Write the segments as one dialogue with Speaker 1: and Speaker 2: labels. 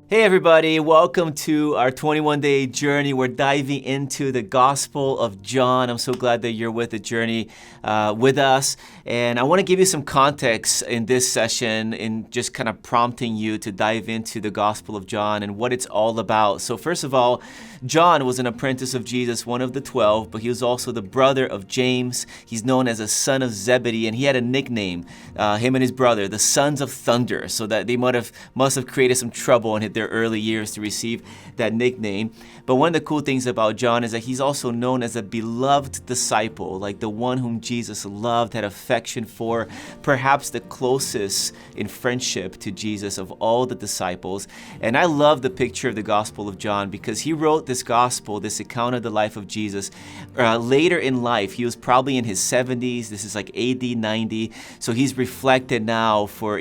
Speaker 1: Hey everybody, welcome to our 21-day journey. We're diving into the Gospel of John. I'm so glad that you're with the journey with us. And I want to give you some context in this session in just kind of prompting you to dive into the Gospel of John and what it's all about. So first of all, John was an apprentice of Jesus, one of the 12, but he was also the brother of James. He's known as a son of Zebedee, and he had a nickname, him and his brother, the Sons of Thunder, so that they must have created some trouble in their early years to receive that nickname. But one of the cool things about John is that he's also known as a beloved disciple, like the one whom Jesus loved, had affection for, perhaps the closest in friendship to Jesus of all the disciples. And I love the picture of the Gospel of John because he wrote this gospel, this account of the life of Jesus, later in life. He was probably in his 70s. This is like AD 90. So he's reflected now for,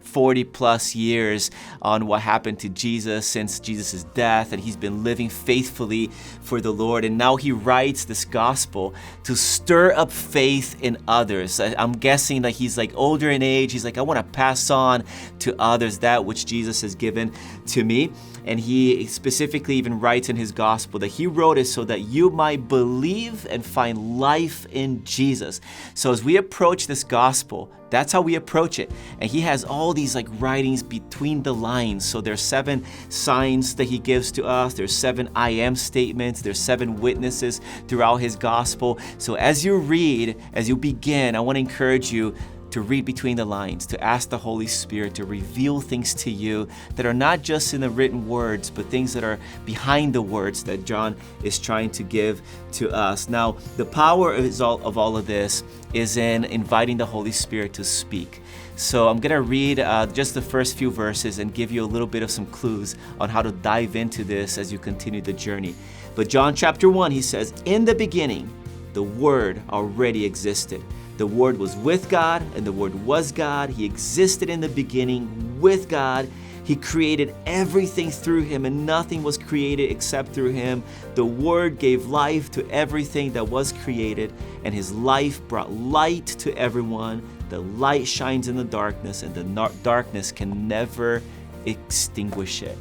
Speaker 1: 40 plus years on what happened to Jesus since Jesus' death, and he's been living faithfully for the Lord. And now he writes this gospel to stir up faith in others. I'm guessing that he's like older in age. He's like, I want to pass on to others that which Jesus has given to me. And he specifically even writes in his gospel that he wrote it so that you might believe and find life in Jesus. So as we approach this gospel, that's how we approach it. And he has all these like writings between the lines. So there's 7 signs that he gives to us. There's 7 I am statements. There's 7 witnesses throughout his gospel. So as you read, as you begin, I want to encourage you to read between the lines, to ask the Holy Spirit to reveal things to you that are not just in the written words, but things that are behind the words that John is trying to give to us. Now, the power of all of this is in inviting the Holy Spirit to speak. So I'm going to read just the first few verses and give you a little bit of some clues on how to dive into this as you continue the journey. But John chapter 1, he says, "In the beginning, the Word already existed. The Word was with God, and the Word was God. He existed in the beginning with God. He created everything through Him, and nothing was created except through Him. The Word gave life to everything that was created, and His life brought light to everyone. The light shines in the darkness, and the darkness can never extinguish it."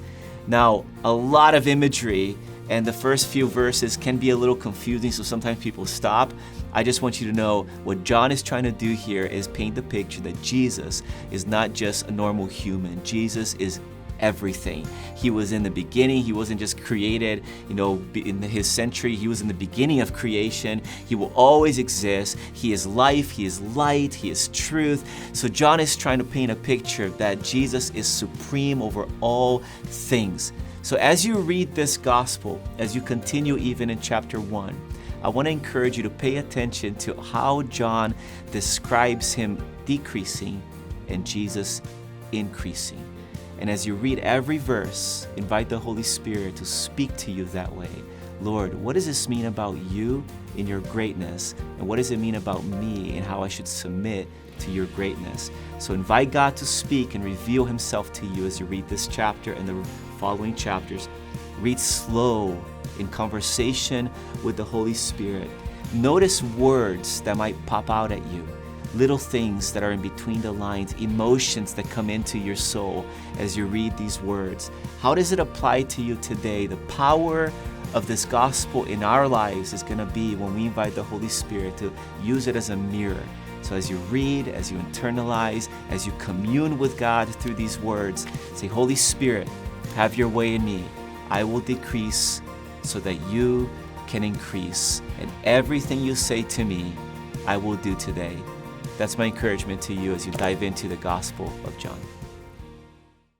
Speaker 1: Now, a lot of imagery, and the first few verses can be a little confusing, so sometimes people stop. I just want you to know what John is trying to do here is paint the picture that Jesus is not just a normal human. Jesus is everything. He was in the beginning. He wasn't just created, in his century. He was in the beginning of creation. He will always exist. He is life. He is light. He is truth. So John is trying to paint a picture that Jesus is supreme over all things. So as you read this gospel, as you continue even in chapter 1, I want to encourage you to pay attention to how John describes him decreasing and Jesus increasing. And as you read every verse, invite the Holy Spirit to speak to you that way. Lord, what does this mean about you in your greatness? And what does it mean about me and how I should submit to your greatness? So invite God to speak and reveal Himself to you as you read this chapter and the following chapters. Read slow in conversation with the Holy Spirit. Notice words that might pop out at you, little things that are in between the lines, emotions that come into your soul as you read these words. How does it apply to you today? The power of this gospel in our lives is going to be when we invite the Holy Spirit to use it as a mirror. So as you read, as you internalize, as you commune with God through these words, say, Holy Spirit, have your way in me. I will decrease so that you can increase. And everything you say to me, I will do today. That's my encouragement to you as you dive into the Gospel of John.